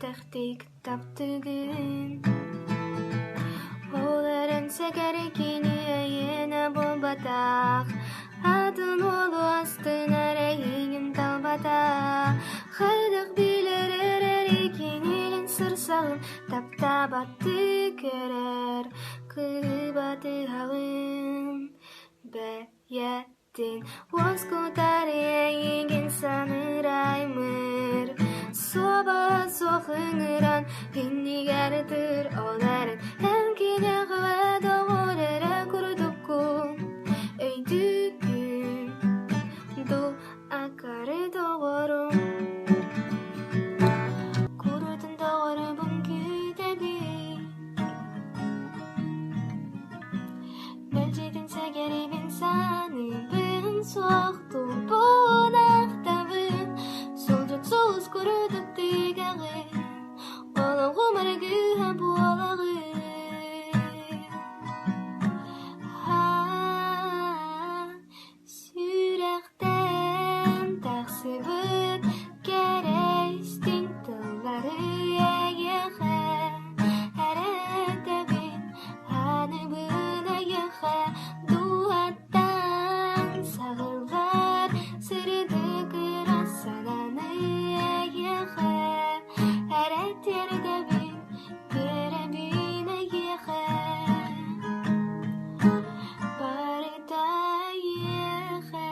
тәхтик таптыгын. Оларын сәгәрекені әйені болбатақ, атын олу астын әрәйін талбата. Қайдық білер әрәрекен елін сырсағын, таптабатты көрер кыбаты ғалым. Бәйеттен оскутары әйген саныраймыр, соба соқыңыран хиннигәрдір оларын. Әмкене қылады олары күрдіккін, өйдіккін ду ақары доғырым. Күрдің доғыры бұн күдәбі, бәлжетін сәгәребін саны бұн соқты бұн ақтабын. Сол жұтсыз күрдік тегағы, олың ғұмырғы бұлағы. Сүрәқтен тақсыбыт кәрәйстің тыллары әйеға, әрәтәбін аныбын әйеға. Дуаттан сағылар сырды күрасананы әйеға, әрәтердәбін көрәбін әйеға. Барыда әйеға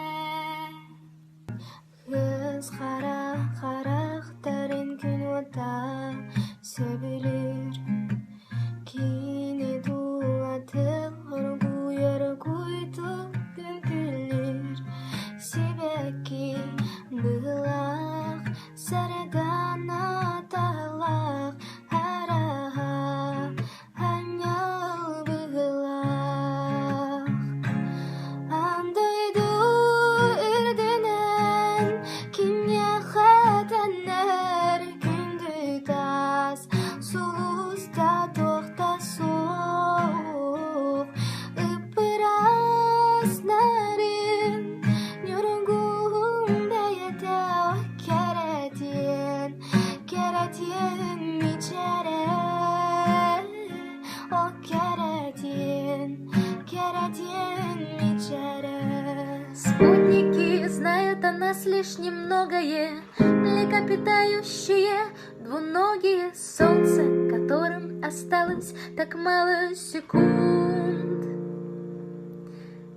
Кыз қарақтарын күн ота сөбілір, кені дулатыл ұргуер көйтіп күн күлір. Себәкі бұлақ сәрідан аталақ, араға анял бұлақ. Андайды үрдінен кіне қатанар күнді тас, сұлыста тоқта соқ. Үпірас нәрін нүрінгуым бәйеті кәрәтен мечәрі, кәрәтен мечәрі. Спутники знают о нас лишь немногое, млекопитающие, двуногие, солнце, которым осталось так мало секунд.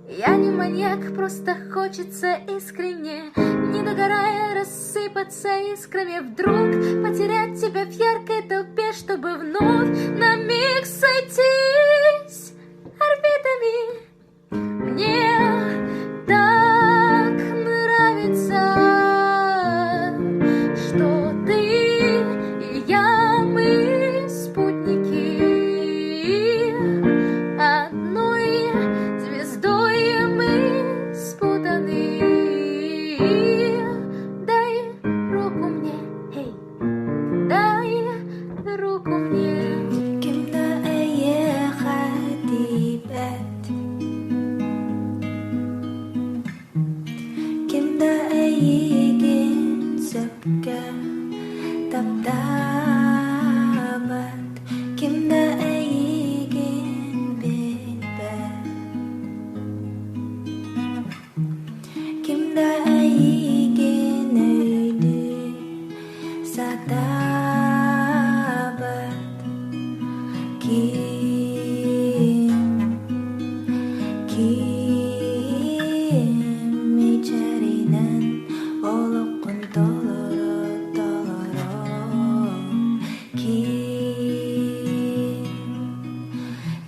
Я не маньяк, просто хочется искренне, не догорая, рассыпаться искрами, вдруг потерять тебя в яркой толпе, чтобы вновь на миг сойтись орбитами. Мне так нравится, что ты и я, мы спутники, одной звездой мы спутаны. Дай руку мне, эй, дай руку мне. Кімді әйеға дебәт, кімді әйеген сөпкі таптабат, кімді әйеген бетбәт, кімді әйеген өйді сақтабат. Ким мечәринен олыққын толыры.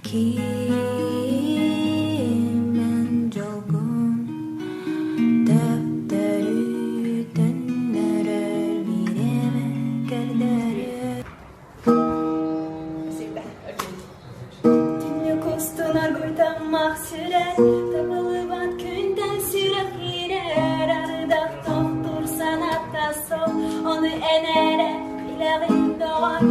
Киммен жолгун төптөрү төннөрөр биреме көрдөрү. Түнлүк устун аргуйтан мақсүрәт, табылыбан күнден сүрәк ирер. Арыдақ тоқтур санатта сол, оны әнәрәк біләғин доғар.